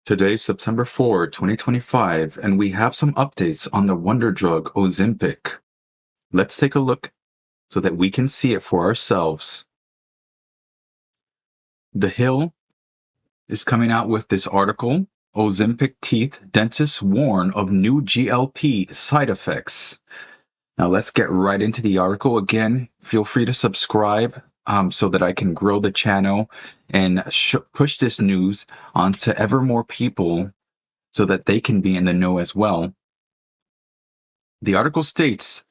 Today's September 4, 2025, and we have some updates on the wonder drug Ozempic. Let's take a look so that we can see it for ourselves. The Hill is coming out with this article, Ozempic Teeth, Dentists Warn of New GLP Side Effects. Now let's get right into the article. Again, feel free to subscribe so that I can grow the channel and push this news onto ever more people so that they can be in the know as well. The article states,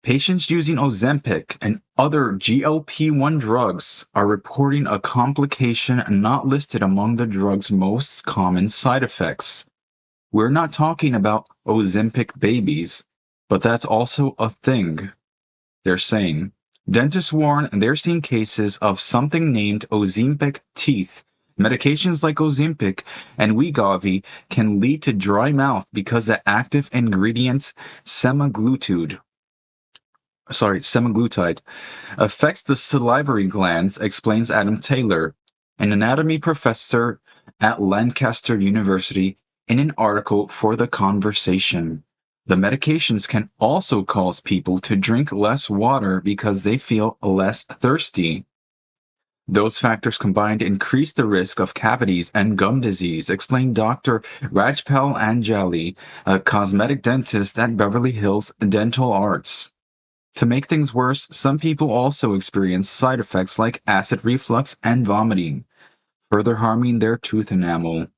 patients using Ozempic and other GLP-1 drugs are reporting a complication not listed among the drug's most common side effects. We're not talking about Ozempic babies, but that's also a thing. They're saying, dentists warn they're seeing cases of something named Ozempic teeth. Medications like Ozempic and Wegovy can lead to dry mouth because the active ingredients semaglutide affects the salivary glands, explains Adam Taylor, an anatomy professor at Lancaster University, in an article for The Conversation. The medications can also cause people to drink less water because they feel less thirsty. Those factors combined increase the risk of cavities and gum disease, explained Dr. Rajpal Anjali, a cosmetic dentist at Beverly Hills Dental Arts. To make things worse, some people also experience side effects like acid reflux and vomiting, further harming their tooth enamel.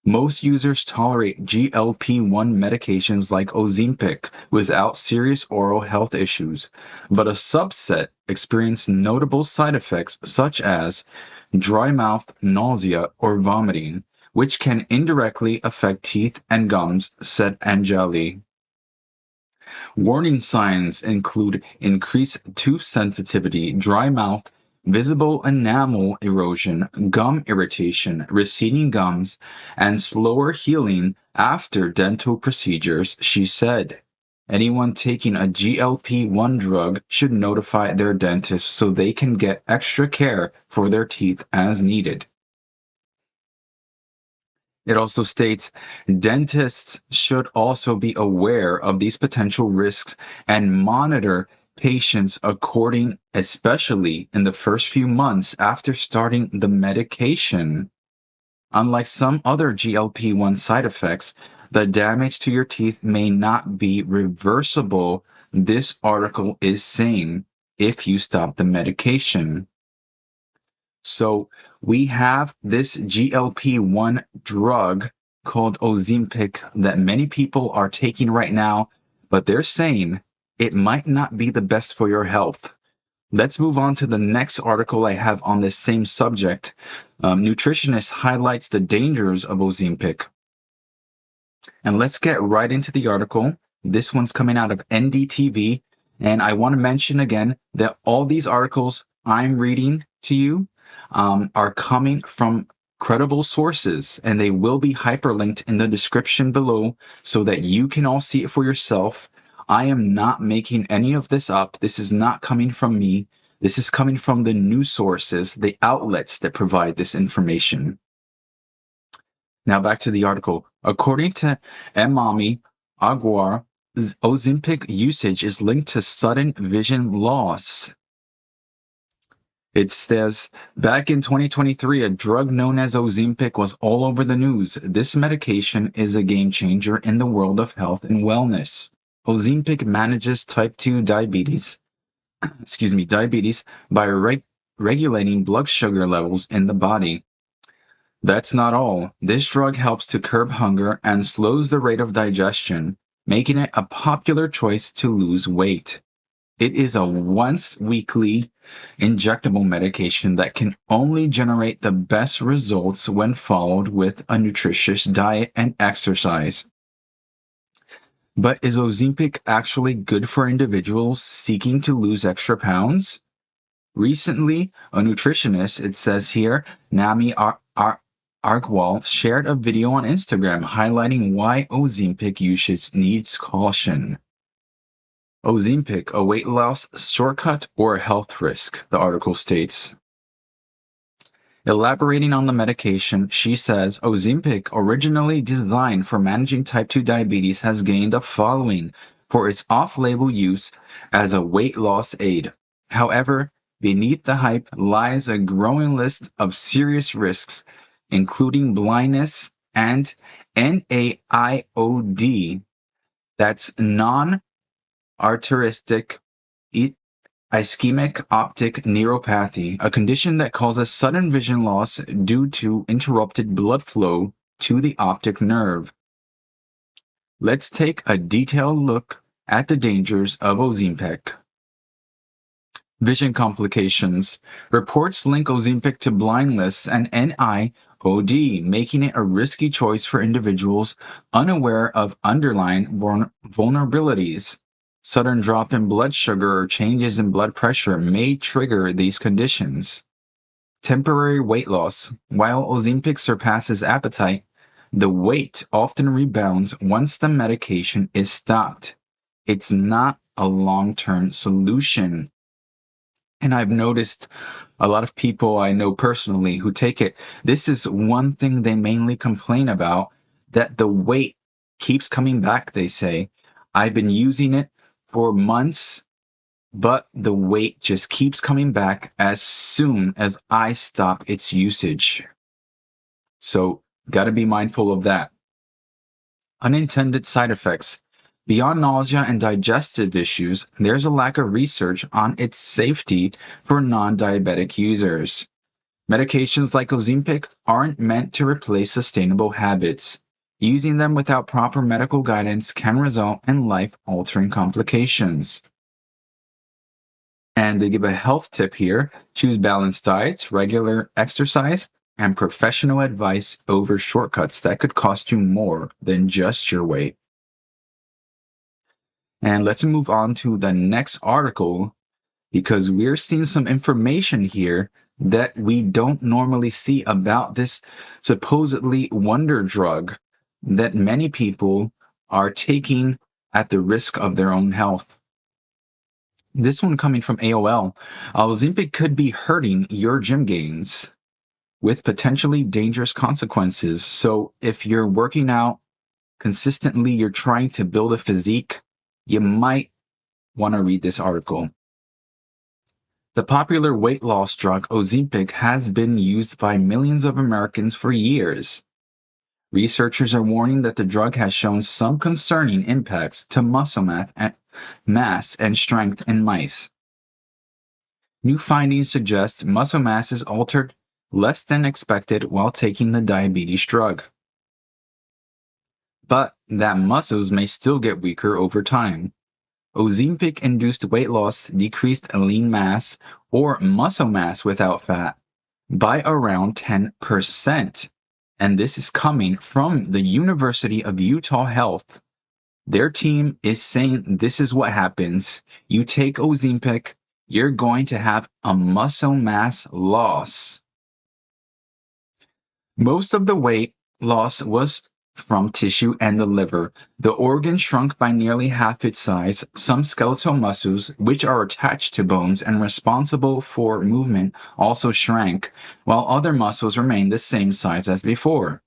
Most users tolerate GLP-1 medications like Ozempic without serious oral health issues, but a subset experience notable side effects such as dry mouth, nausea, or vomiting, which can indirectly affect teeth and gums, said Anjali. Warning signs include increased tooth sensitivity, dry mouth, visible enamel erosion, gum irritation, receding gums, and slower healing after dental procedures, she said. Anyone taking a GLP-1 drug should notify their dentist so they can get extra care for their teeth as needed. It also states dentists should also be aware of these potential risks and monitor patients especially in the first few months after starting the medication. Unlike some other GLP-1 side effects, the damage to your teeth may not be reversible, this article is saying, if you stop the medication. So we have this GLP-1 drug called Ozempic that many people are taking right now, but they're saying it might not be the best for your health. Let's move on to the next article I have on this same subject. Nutritionist highlights the dangers of Ozempic. And let's get right into the article. This one's coming out of NDTV, and I want to mention again that all these articles I'm reading to you are coming from credible sources, and they will be hyperlinked in the description below so that you can all see it for yourself. I am not making any of this up. This is not coming from me. This is coming from the news sources, the outlets that provide this information. Now back to the article. According to Emami Aguar, Ozempic usage is linked to sudden vision loss. It says, back in 2023, a drug known as Ozempic was all over the news. This medication is a game changer in the world of health and wellness. Ozempic manages type 2 diabetes, by regulating blood sugar levels in the body. That's not all. This drug helps to curb hunger and slows the rate of digestion, making it a popular choice to lose weight. It is a once-weekly injectable medication that can only generate the best results when followed with a nutritious diet and exercise. But is Ozempic actually good for individuals seeking to lose extra pounds? Recently, a nutritionist, it says here, Nami Argwal, shared a video on Instagram highlighting why Ozempic usage needs caution. Ozempic, a weight loss shortcut or a health risk, the article states. Elaborating on the medication, she says Ozempic, originally designed for managing type 2 diabetes, has gained a following for its off-label use as a weight loss aid. However, beneath the hype lies a growing list of serious risks, including blindness and NAIOD, that's non-arteritic ischemic optic neuropathy, a condition that causes sudden vision loss due to interrupted blood flow to the optic nerve. Let's take a detailed look at the dangers of Ozempic. Vision complications. Reports link Ozempic to blindness and NIOD, making it a risky choice for individuals unaware of underlying vulnerabilities. Sudden drop in blood sugar or changes in blood pressure may trigger these conditions. Temporary weight loss. While Ozempic surpasses appetite, the weight often rebounds once the medication is stopped. It's not a long-term solution. And I've noticed a lot of people I know personally who take it. This is one thing they mainly complain about, that the weight keeps coming back, they say. I've been using it for months, but the weight just keeps coming back as soon as I stop its usage. So, gotta be mindful of that. Unintended side effects. Beyond nausea and digestive issues, there's a lack of research on its safety for non-diabetic users. Medications like Ozempic aren't meant to replace sustainable habits. Using them without proper medical guidance can result in life-altering complications. And they give a health tip here. Choose balanced diets, regular exercise, and professional advice over shortcuts that could cost you more than just your weight. And let's move on to the next article, because we're seeing some information here that we don't normally see about this supposedly wonder drug that many people are taking at the risk of their own health. This one coming from AOL. Ozempic could be hurting your gym gains with potentially dangerous consequences. So if you're working out consistently, you're trying to build a physique, you might want to read this article. The popular weight loss drug Ozempic has been used by millions of Americans for years. Researchers are warning that the drug has shown some concerning impacts to muscle mass and strength in mice. New findings suggest muscle mass is altered less than expected while taking the diabetes drug, but that muscles may still get weaker over time. Ozempic-induced weight loss decreased lean mass or muscle mass without fat by around 10%. And this is coming from the University of Utah Health. Their team is saying this is what happens. You take Ozempic, you're going to have a muscle mass loss. Most of the weight loss was from tissue and the liver. The organ shrunk by nearly half its size. Some skeletal muscles, which are attached to bones and responsible for movement, also shrank, while other muscles remained the same size as before.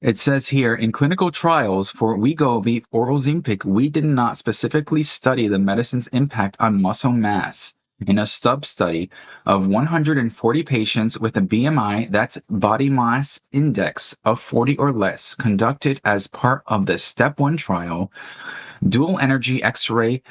It says here, in clinical trials for Wegovy or Ozempic, we did not specifically study the medicine's impact on muscle mass. In a sub-study of 140 patients with a BMI, that's body mass index, of 40 or less, conducted as part of the Step 1 trial, dual energy X-ray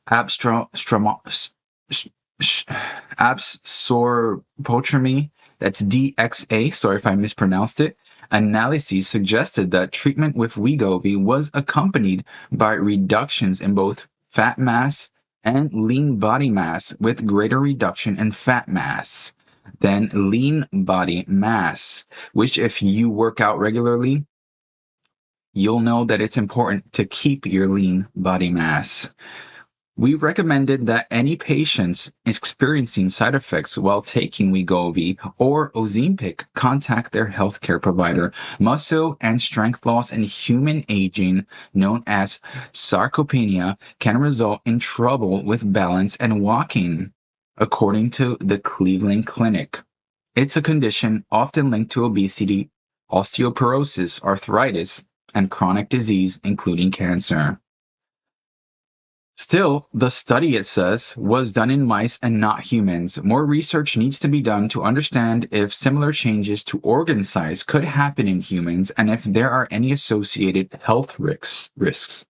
absorptiometry, that's DXA, sorry if I mispronounced it, analyses suggested that treatment with Wegovy was accompanied by reductions in both fat mass and lean body mass, with greater reduction in fat mass than lean body mass, which if you work out regularly, you'll know that it's important to keep your lean body mass. We recommended that any patients experiencing side effects while taking Wegovy or Ozempic contact their healthcare provider. Muscle and strength loss in human aging, known as sarcopenia, can result in trouble with balance and walking, according to the Cleveland Clinic. It's a condition often linked to obesity, osteoporosis, arthritis, and chronic disease, including cancer. Still, the study, it says, was done in mice and not humans. More research needs to be done to understand if similar changes to organ size could happen in humans and if there are any associated health risks.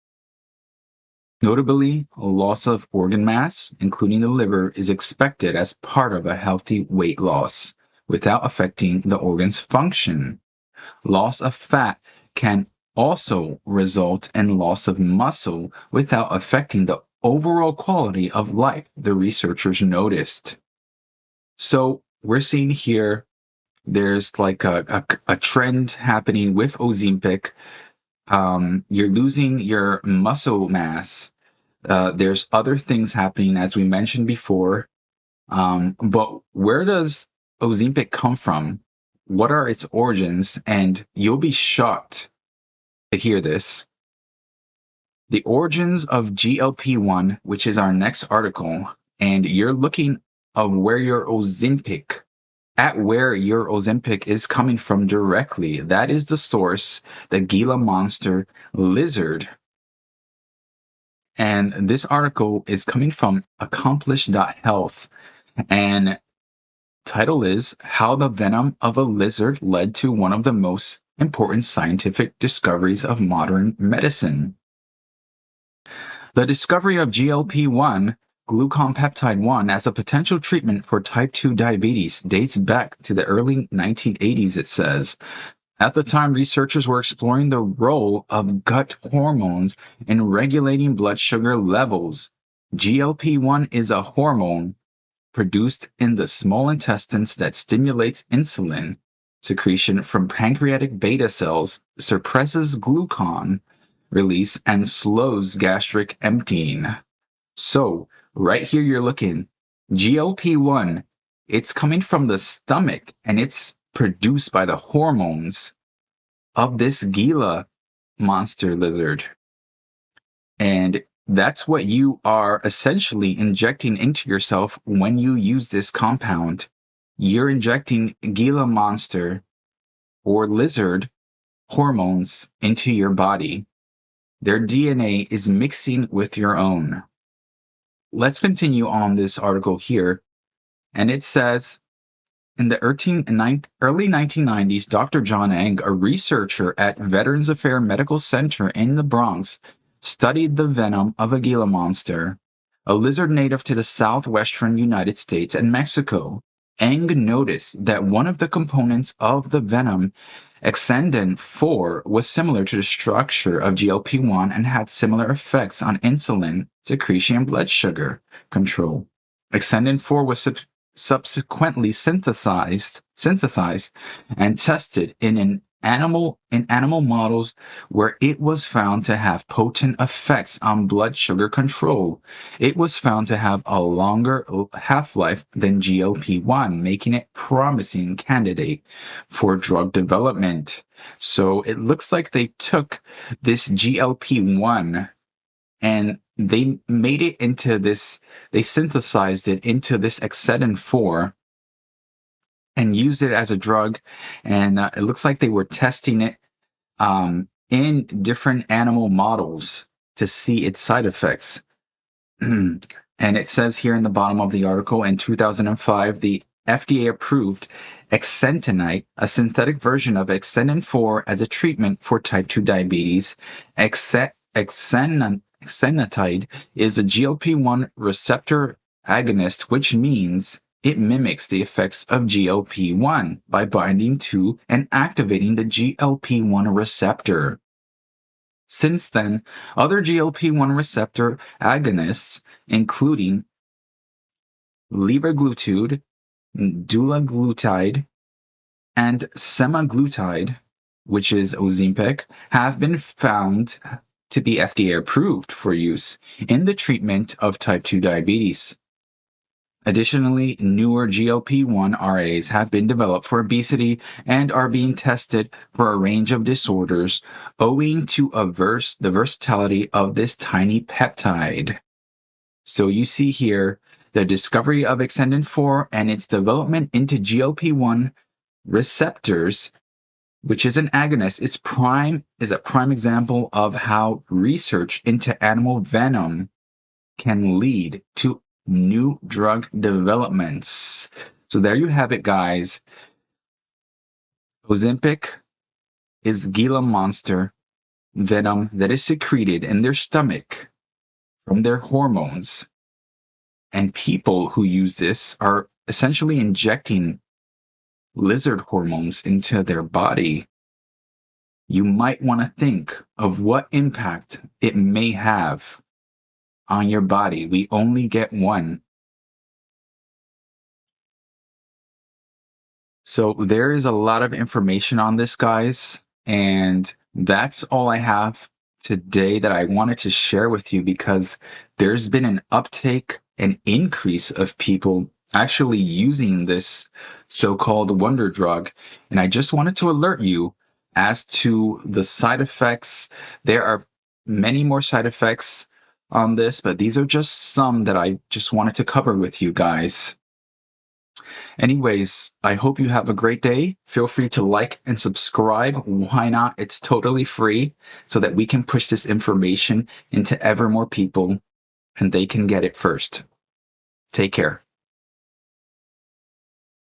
Notably, a loss of organ mass, including the liver, is expected as part of a healthy weight loss without affecting the organ's function. Loss of fat can also result in loss of muscle without affecting the overall quality of life, the researchers noticed. So we're seeing here there's like a trend happening with Ozempic. You're losing your muscle mass. There's other things happening, as we mentioned before. But where does Ozempic come from? What are its origins? And you'll be shocked to hear this. The origins of GLP-1, which is our next article, and you're looking at where your Ozempic is coming from directly. That is the source, the Gila monster lizard. And this article is coming from accomplish.health, and title is How the Venom of a Lizard Led to One of the Most Important Scientific Discoveries of Modern Medicine. The discovery of GLP-1, glucose peptide 1, as a potential treatment for type 2 diabetes dates back to the early 1980s, it says. At the time, researchers were exploring the role of gut hormones in regulating blood sugar levels. GLP-1 is a hormone produced in the small intestines that stimulates insulin secretion from pancreatic beta cells, suppresses glucagon release, and slows gastric emptying. So, right here you're looking, GLP-1, it's coming from the stomach, and it's produced by the hormones of this Gila monster lizard. And that's what you are essentially injecting into yourself when you use this compound. You're injecting Gila monster or lizard hormones into your body. Their DNA is mixing with your own. Let's continue on this article here. And it says, in the early 1990s, Dr. John Eng, a researcher at Veterans Affairs Medical Center in the Bronx, studied the venom of a Gila monster, a lizard native to the southwestern United States and Mexico. Eng noticed that one of the components of the venom, exendin 4, was similar to the structure of GLP-1 and had similar effects on insulin secretion and blood sugar control. Exendin 4 was subsequently synthesized and tested in animal models where it was found to have potent effects on blood sugar control. It was found to have a longer half-life than GLP-1, making it promising candidate for drug development. So it looks like they took this GLP-1 and they made it into this, they synthesized it into this exendin 4 and used it as a drug. And it looks like they were testing it in different animal models to see its side effects. And it says here in the bottom of the article, in 2005, the FDA approved exenatide, a synthetic version of exendin 4 as a treatment for type 2 diabetes. Exenatide is a GLP-1 receptor agonist, which means it mimics the effects of GLP-1 by binding to and activating the GLP-1 receptor. Since then, other GLP-1 receptor agonists, including liraglutide, dulaglutide, and semaglutide, which is Ozempic, have been found to be FDA approved for use in the treatment of type 2 diabetes. Additionally, newer GLP-1 RAs have been developed for obesity and are being tested for a range of disorders owing to the versatility of this tiny peptide. So you see here, the discovery of exendin 4 and its development into GLP-1 receptors, which is an agonist, is a prime example of how research into animal venom can lead to new drug developments. So there you have it, guys. Ozempic is Gila monster venom that is secreted in their stomach from their hormones. And people who use this are essentially injecting lizard hormones into their body. You might want to think of what impact it may have on your body. We only get one. So there is a lot of information on this, guys, and that's all I have today that I wanted to share with you, because there's been an uptake, an increase of people actually using this so-called wonder drug. And I just wanted to alert you as to the side effects. There are many more side effects on this, but these are just some that I just wanted to cover with you guys. Anyways, I hope you have a great day. Feel free to like and subscribe. Why not? It's totally free, so that we can push this information into ever more people and they can get it first. Take care.